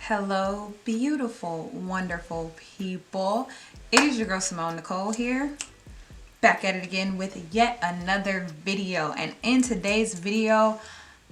Hello, beautiful, wonderful people. It is your girl Simone Nicole here, back at it again with yet another video. And in today's video,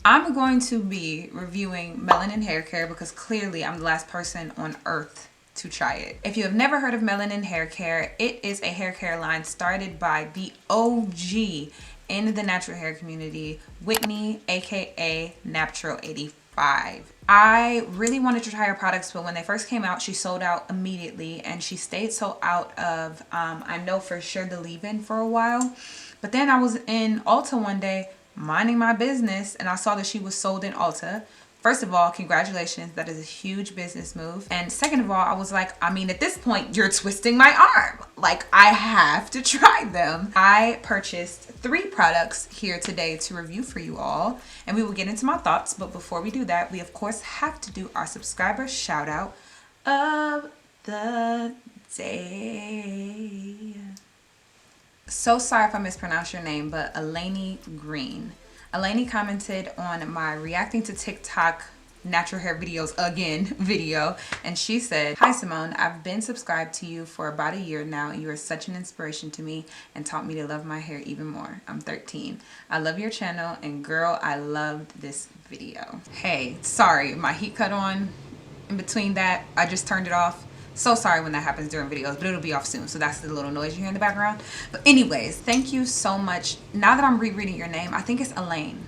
I'm going to be reviewing Melanin Haircare because clearly I'm the last person on earth to try it. If you have never heard of Melanin Haircare, it is a hair care line started by the OG in the natural hair community, Whitney, aka Natural 85. I really wanted to try her products, but when they first came out, she sold out immediately, and she stayed sold out of, I know for sure, the leave-in for a while. But then I was in Ulta one day, minding my business, and I saw that she was sold in Ulta. First of all, congratulations, that is a huge business move. And second of all, I was like, I mean, at this point, you're twisting my arm. Like, I have to try them. I purchased 3 products here today to review for you all, and we will get into my thoughts. But before we do that, we of course have to do our subscriber shout out of the day. So sorry if I mispronounce your name, but Eleni Green. Eleni commented on my reacting to TikTok natural hair videos again video, and she said, "Hi Simone, I've been subscribed to you for about a year now. You are such an inspiration to me and taught me to love my hair even more. I'm 13. I love your channel, and girl, I loved this video." Hey, sorry, my heat cut on in between that. I just turned it off. So sorry when that happens during videos, but it'll be off soon. So that's the little noise you hear in the background. But anyways, thank you so much. Now that I'm rereading your name, I think it's Elaine.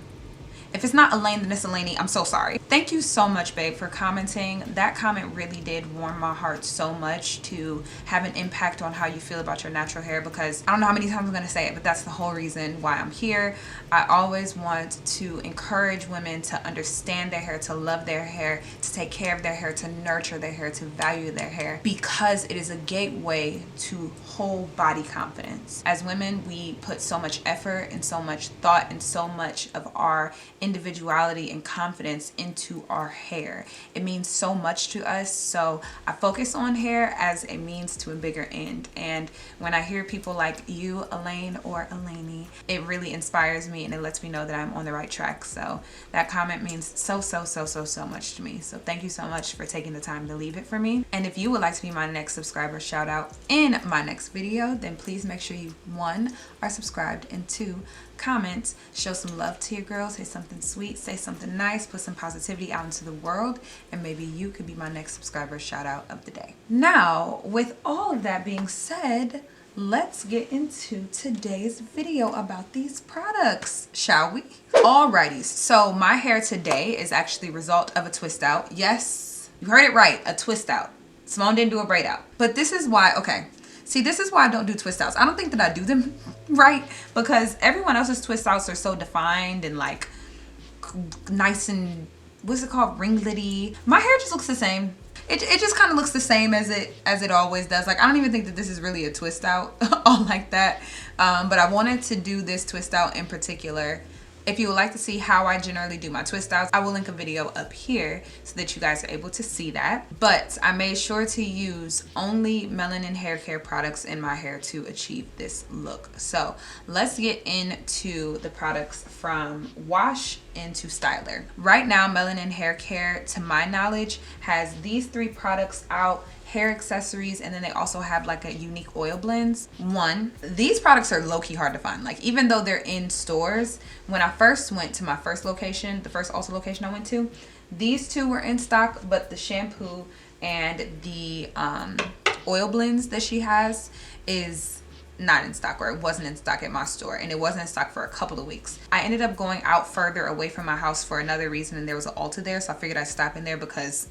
If it's not Elaine, then it's Eleni. I'm so sorry. Thank you so much, babe, for commenting. That comment really did warm my heart so much to have an impact on how you feel about your natural hair, because I don't know how many times I'm going to say it, but that's the whole reason why I'm here. I always want to encourage women to understand their hair, to love their hair, to take care of their hair, to nurture their hair, to value their hair, because it is a gateway to whole body confidence. As women, we put so much effort and so much thought and so much of our individuality and confidence into our hair. It means so much to us. So I focus on hair as a means to a bigger end. And when I hear people like you, Elaine or Eleni, it really inspires me and it lets me know that I'm on the right track. So that comment means so much to me. So thank you so much for taking the time to leave it for me. And if you would like to be my next subscriber shout out in my next video, then please make sure you 1 are subscribed, and 2 comment, show some love to your girl, say something sweet, say something nice, put some positivity out into the world, and maybe you could be my next subscriber shout out of the day. Now, with all of that being said, let's get into today's video about these products, shall we? Alrighty, so my hair today is actually a result of a twist out. Yes, you heard it right, a twist out. Simone didn't do a braid out. But this is why, okay. See, this is why I don't do twist outs. I don't think that I do them right, because everyone else's twist outs are so defined and like nice and, what's it called, ringlety. My hair just looks the same. It just kind of looks the same as it always does. Like, I don't even think that this is really a twist out all like that. But I wanted to do this twist out in particular. If you would like to see how I generally do my twist outs, I will link a video up here so that you guys are able to see that. But I made sure to use only Melanin Hair Care products in my hair to achieve this look. So let's get into the products from wash into styler. Right now, Melanin Hair Care, to my knowledge, has these 3 products out: hair accessories, and then they also have like a unique oil blends. These products are low-key hard to find. Like, even though they're in stores, when I first went to my first location, the first Ulta location I went to, these 2 were in stock, but the shampoo and the oil blends that she has is not in stock, or it wasn't in stock at my store, and it wasn't in stock for a couple of weeks. I ended up going out further away from my house for another reason, and there was an Ulta there, so I figured I'd stop in there because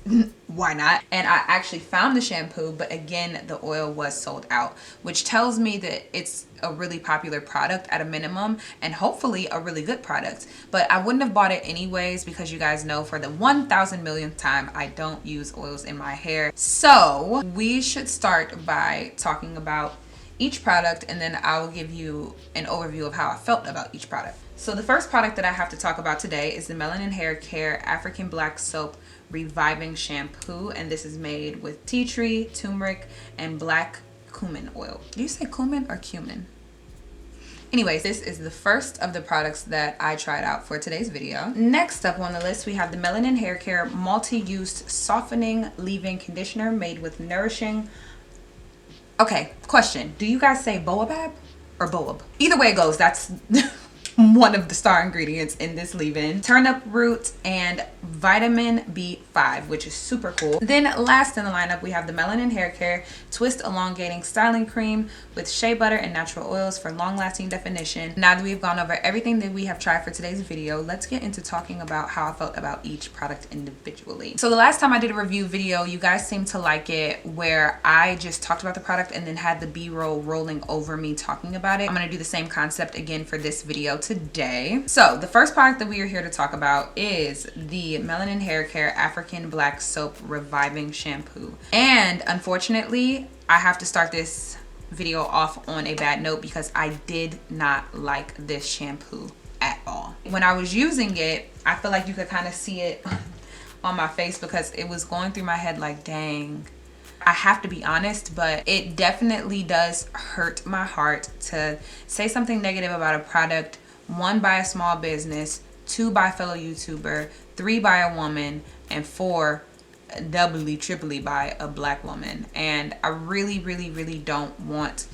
why not? And I actually found the shampoo, but again, the oil was sold out, which tells me that it's a really popular product at a minimum, and hopefully a really good product. But I wouldn't have bought it anyways, because you guys know, for the 1,000 millionth time, I don't use oils in my hair. So we should start by talking about each product, and then I will give you an overview of how I felt about each product. So the first product that I have to talk about today is the Melanin Hair Care African Black Soap Reviving Shampoo, and this is made with tea tree, turmeric, and black cumin oil. Do you say cumin or cumin? Anyways, this is the first of the products that I tried out for today's video. Next up on the list, we have the Melanin Haircare Multi-Use Softening Leave-In Conditioner made with nourishing... Okay, question. Do you guys say boabab or boab? Either way it goes, that's one of the star ingredients in this leave-in. Turnip root and vitamin B5, which is super cool. Then last in the lineup, we have the Melanin Haircare Twist Elongating Styling Cream with shea butter and natural oils for long-lasting definition. Now that we've gone over everything that we have tried for today's video, let's get into talking about how I felt about each product individually. So the last time I did a review video, you guys seemed to like it where I just talked about the product and then had the B-roll rolling over me talking about it. I'm gonna do the same concept again for this video today. So the first product that we are here to talk about is the Melanin Haircare African Black Soap Reviving Shampoo. And unfortunately, I have to start this video off on a bad note because I did not like this shampoo at all. When I was using it, I feel like you could kind of see it on my face because it was going through my head like, dang. I have to be honest, but it definitely does hurt my heart to say something negative about a product, 1, by a small business, 2, by a fellow YouTuber, 3, by a woman, and 4, doubly, triply by a black woman. And I really, really, really don't want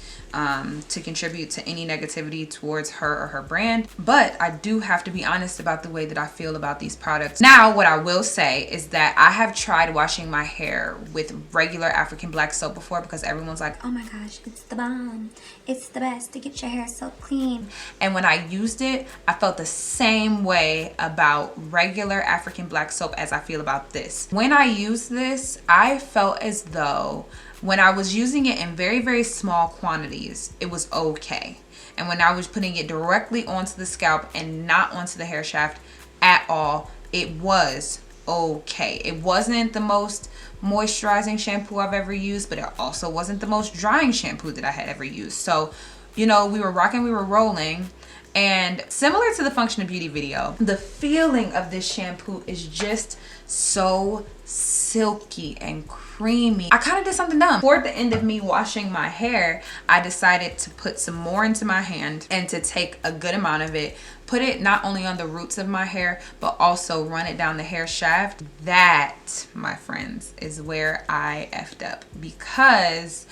to contribute to any negativity towards her or her brand, but I do have to be honest about the way that I feel about these products. Now, what I will say is that I have tried washing my hair with regular African black soap before because everyone's like, oh my gosh, it's the bomb. It's the best to get your hair so clean. And when I used it, I felt the same way about regular African black soap as I feel about this. When I used this, I felt as though when I was using it in very, very small quantities, it was okay. And when I was putting it directly onto the scalp and not onto the hair shaft at all, it was okay. It wasn't the most moisturizing shampoo I've ever used, but it also wasn't the most drying shampoo that I had ever used. So, you know, we were rocking, we were rolling. And similar to the Function of Beauty video, the feeling of this shampoo is just so silky and creamy. I kind of did something dumb. Toward the end of me washing my hair, I decided to put some more into my hand and to take a good amount of it, put it not only on the roots of my hair, but also run it down the hair shaft. That, my friends, is where I effed up because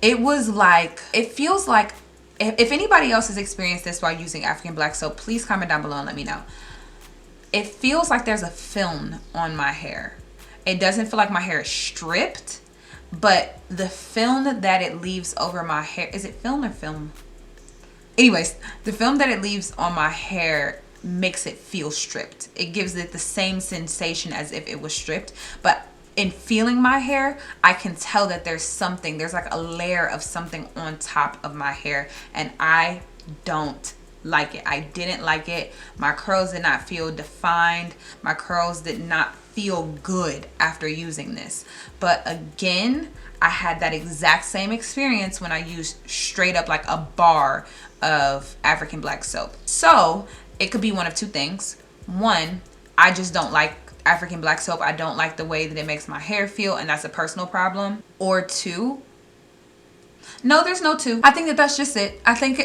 it was like, it feels like, if anybody else has experienced this while using African black soap, please comment down below and let me know. It feels like there's a film on my hair. It doesn't feel like my hair is stripped, but the film that it leaves over my hair, is it film or film? Anyways, the film that it leaves on my hair makes it feel stripped. It gives it the same sensation as if it was stripped, but in feeling my hair, I can tell that there's like a layer of something on top of my hair, and I don't like it. I didn't like it. My curls did not feel defined. My curls did not feel good after using this. But again, I had that exact same experience when I used straight up like a bar of African black soap. So it could be one of two things. One, I just don't like African black soap. I don't like the way that it makes my hair feel, and that's a personal problem. Or two, no, there's no two. I think that that's just it. I think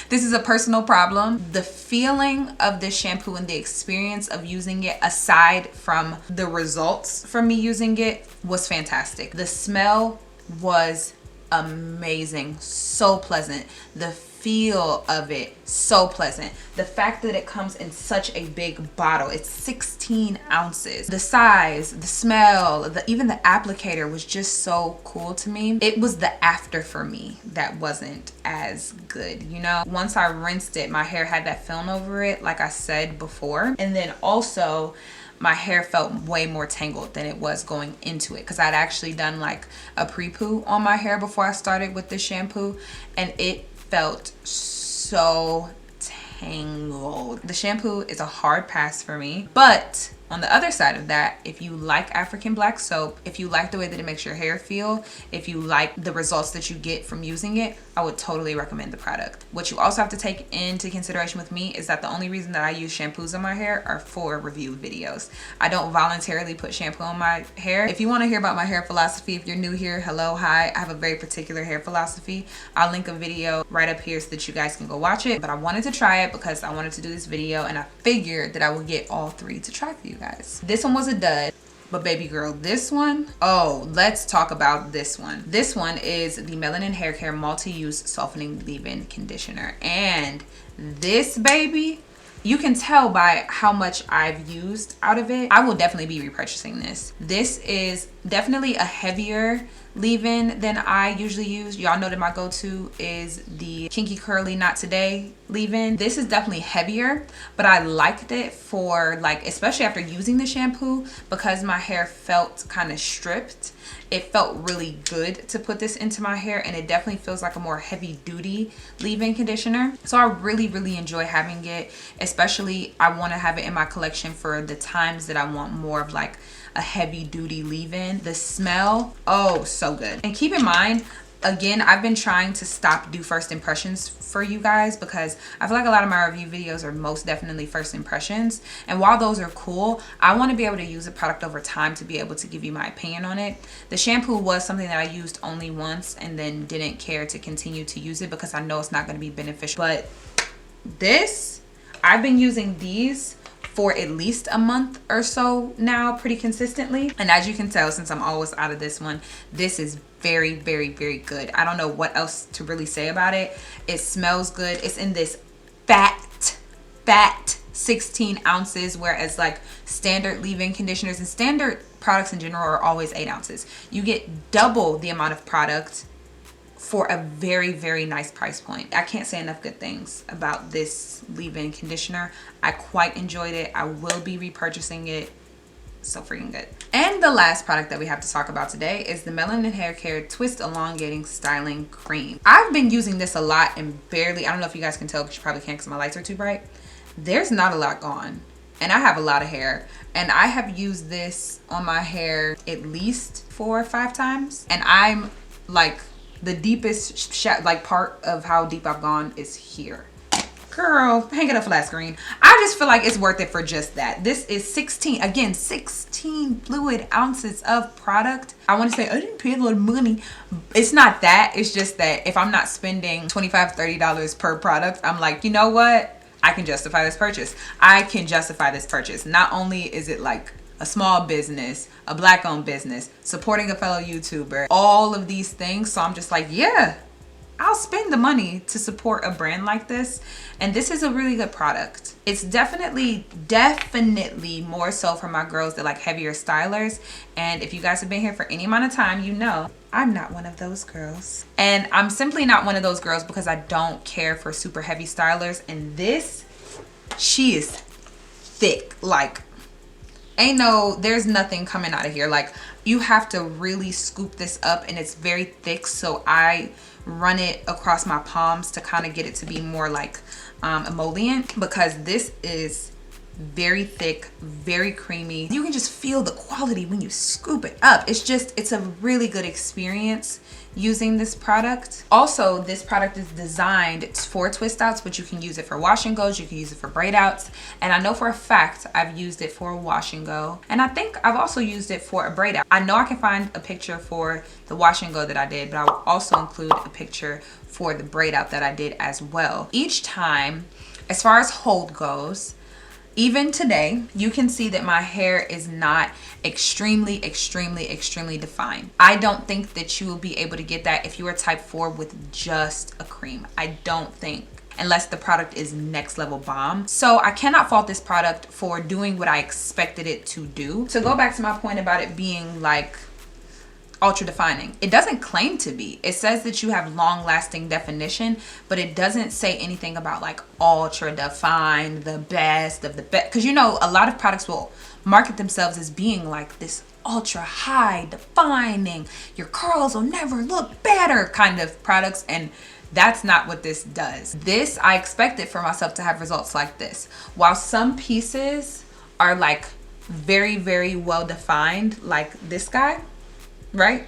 this is a personal problem. The feeling of this shampoo and the experience of using it, aside from the results from me using it, was fantastic. The smell was amazing, so pleasant. The feel of it, so pleasant. The fact that it comes in such a big bottle, it's 16 ounces. The size, the smell, even the applicator was just so cool to me. It was the after for me that wasn't as good, you know? Once I rinsed it, my hair had that film over it, like I said before. And then also, my hair felt way more tangled than it was going into it because I'd actually done like a pre-poo on my hair before I started with this shampoo, and it felt so tangled. The shampoo is a hard pass for me, but On the other side of that, if you like African black soap, if you like the way that it makes your hair feel, if you like the results that you get from using it, I would totally recommend the product. What you also have to take into consideration with me is that the only reason that I use shampoos on my hair are for review videos. I don't voluntarily put shampoo on my hair. If you want to hear about my hair philosophy, if you're new here, hello, hi. I have a very particular hair philosophy. I'll link a video right up here so that you guys can go watch it. But I wanted to try it because I wanted to do this video, and I figured that I would get all three to try for you guys. This one was a dud. But baby girl, this one, oh, let's talk about this one. This one is the Melanin Haircare Multi-Use Softening Leave-In Conditioner. And this baby, you can tell by how much I've used out of it. I will definitely be repurchasing this. This is definitely a heavier leave-in than I usually use. Y'all know that my go-to is the Kinky Curly Not Today leave-in. This is definitely heavier, but I liked it for, like, especially after using the shampoo, because my hair felt kind of stripped. It felt really good to put this into my hair, and it definitely feels like a more heavy duty leave-in conditioner. So I really enjoy having it, especially I want to have it in my collection for the times that I want more of like a heavy duty leave-in. The smell, oh, so good. And keep in mind, again, I've been trying to stop do first impressions for you guys because I feel like a lot of my review videos are most definitely first impressions. And while those are cool, I want to be able to use a product over time to be able to give you my opinion on it. The shampoo was something that I used only once and then didn't care to continue to use it because I know it's not going to be beneficial. But this, I've been using these for at least a month or so now, pretty consistently. And as you can tell, since I'm always out of this one, this is very good. I don't know what else to really say about it. It smells good. It's in this fat 16 ounces, whereas like standard leave-in conditioners and standard products in general are always 8 ounces. You get double the amount of product for a very nice price point. I can't say enough good things about this leave-in conditioner. I quite enjoyed it. I will be repurchasing it. So freaking good. And the last product that we have to talk about today is the Melanin Haircare Twist Elongating Styling Cream. I've been using this a lot and barely, I don't know if you guys can tell because you probably can't because my lights are too bright. There's not a lot gone. And I have a lot of hair. And I have used this on my hair at least 4 or 5 times. And I'm like, the deepest like part of how deep I've gone is here. Girl, hang it up flat screen. I just feel like it's worth it for just that. This is 16 fluid ounces of product. I want to say I didn't pay a lot of money. It's not that. It's just that if I'm not spending $25-$30 per product, I'm like, you know what? I can justify this purchase. I can justify this purchase. Not only is it like a small business, a black-owned business, supporting a fellow YouTuber, all of these things. So I'm just like, yeah, I'll spend the money to support a brand like this. And this is a really good product. It's definitely more so for my girls that like heavier stylers. And if you guys have been here for any amount of time, you know I'm not one of those girls. And I'm simply not one of those girls because I don't care for super heavy stylers. And this, she is thick. Like, there's nothing coming out of here. Like, you have to really scoop this up, and it's very thick, so I run it across my palms to kind of get it to be more like emollient, because this is very thick, very creamy. You can just feel the quality when you scoop it up. It's a really good experience using this product. Also, this product is designed for twist outs, but you can use it for wash and goes, you can use it for braid outs. And I know for a fact I've used it for a wash and go. And I think I've also used it for a braid out. I know I can find a picture for the wash and go that I did, but I will also include a picture for the braid out that I did as well. Each time, as far as hold goes, even today, you can see that my hair is not extremely defined. I don't think that you will be able to get that if you are type 4 with just a cream. I don't think, unless the product is next level bomb. So I cannot fault this product for doing what I expected it to do. To go back to my point about it being like ultra defining, it doesn't claim to be. It says that you have long lasting definition, but it doesn't say anything about like ultra defined, the best of the best, because you know a lot of products will market themselves as being like this ultra high defining, your curls will never look better kind of products, and that's not what this does. This, I expected for myself to have results like this. While some pieces are like very, very well defined, like this guy, right?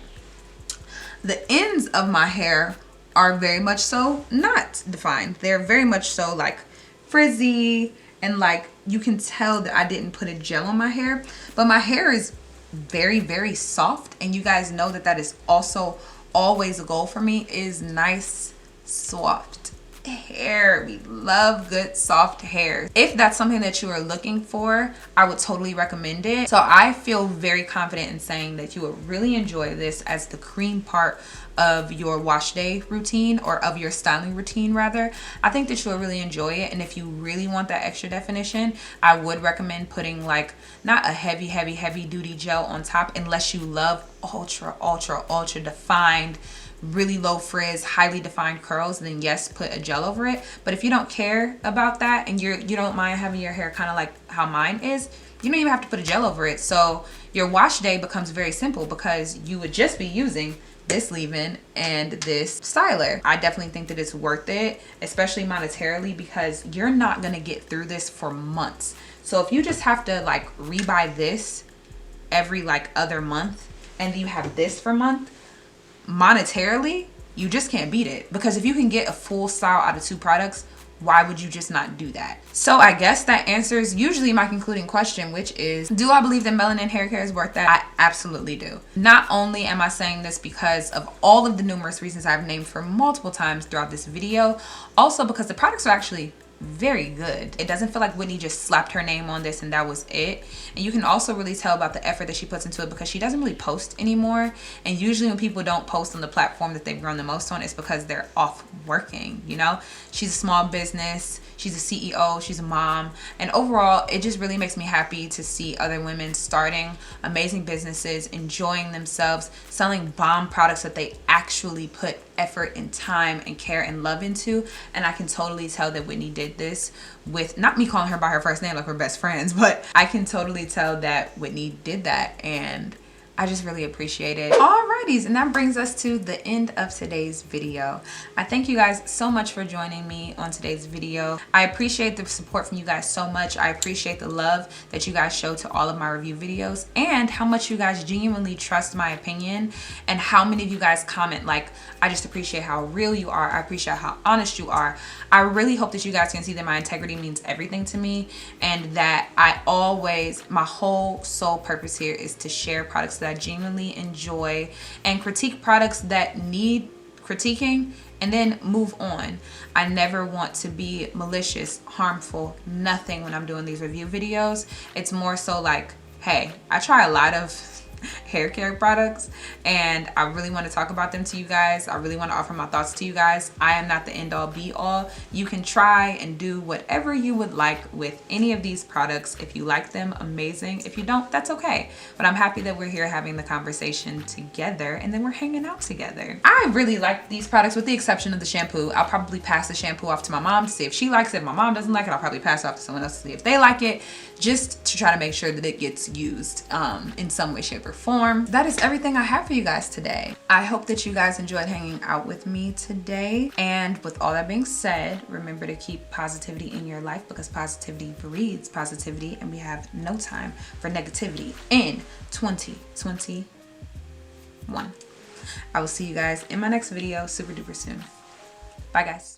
The ends of my hair are very much so not defined. They're very much so like frizzy, and like you can tell that I didn't put a gel on my hair, but my hair is very, very soft, and you guys know that that is also always a goal for me, is nice soft hair. We love good soft hair. If that's something that you are looking for, I would totally recommend it. So I feel very confident in saying that you would really enjoy this as the cream part of your wash day routine, or of your styling routine rather. I think that you'll really enjoy it, and if you really want that extra definition, I would recommend putting like not a heavy duty gel on top, unless you love ultra defined, really low frizz, highly defined curls, then yes, put a gel over it. But if you don't care about that, and you don't mind having your hair kind of like how mine is, you don't even have to put a gel over it. So your wash day becomes very simple, because you would just be using this leave-in and this styler. I definitely think that it's worth it, especially monetarily, because you're not gonna get through this for months. So if you just have to like rebuy this every like other month, and you have this for a month, monetarily, you just can't beat it. Because if you can get a full style out of 2 products, why would you just not do that? So I guess that answers usually my concluding question, which is, do I believe that Melanin Haircare is worth that? I absolutely do. Not only am I saying this because of all of the numerous reasons I've named for multiple times throughout this video, also because the products are actually very good. It doesn't feel like Whitney just slapped her name on this and that was it. And you can also really tell about the effort that she puts into it, because she doesn't really post anymore. And usually when people don't post on the platform that they've grown the most on, it's because they're off working, you know? She's a small business, she's a CEO, she's a mom, and overall it just really makes me happy to see other women starting amazing businesses, enjoying themselves, selling bomb products that they actually put effort and time and care and love into. And I can totally tell that Whitney did this with, not me calling her by her first name like we're best friends, but I can totally tell that Whitney did that, and I just really appreciate it. Alrighties, and that brings us to the end of today's video. I thank you guys so much for joining me on today's video. I appreciate the support from you guys so much. I appreciate the love that you guys show to all of my review videos, and how much you guys genuinely trust my opinion, and how many of you guys comment like, I just appreciate how real you are. I appreciate how honest you are. I really hope that you guys can see that my integrity means everything to me, and that I always, my whole sole purpose here is to share products that I genuinely enjoy, and critique products that need critiquing, and then move on. I never want to be malicious, harmful, nothing when I'm doing these review videos. It's more so like, hey, I try a lot of hair care products, and I really want to talk about them to you guys. I really want to offer my thoughts to you guys. I am not the end all be all. You can try and do whatever you would like with any of these products. If you like them, amazing. If you don't, that's okay. But I'm happy that we're here having the conversation together, and then we're hanging out together. I really like these products, with the exception of the shampoo. I'll probably pass the shampoo off to my mom to see if she likes it. If my mom doesn't like it, I'll probably pass it off to someone else to see if they like it, just to try to make sure that it gets used in some way, shape, or form. That is everything I have for you guys today. I hope that you guys enjoyed hanging out with me today. And with all that being said, remember to keep positivity in your life, because positivity breeds positivity, and we have no time for negativity in 2021. I will see you guys in my next video super duper soon. Bye guys.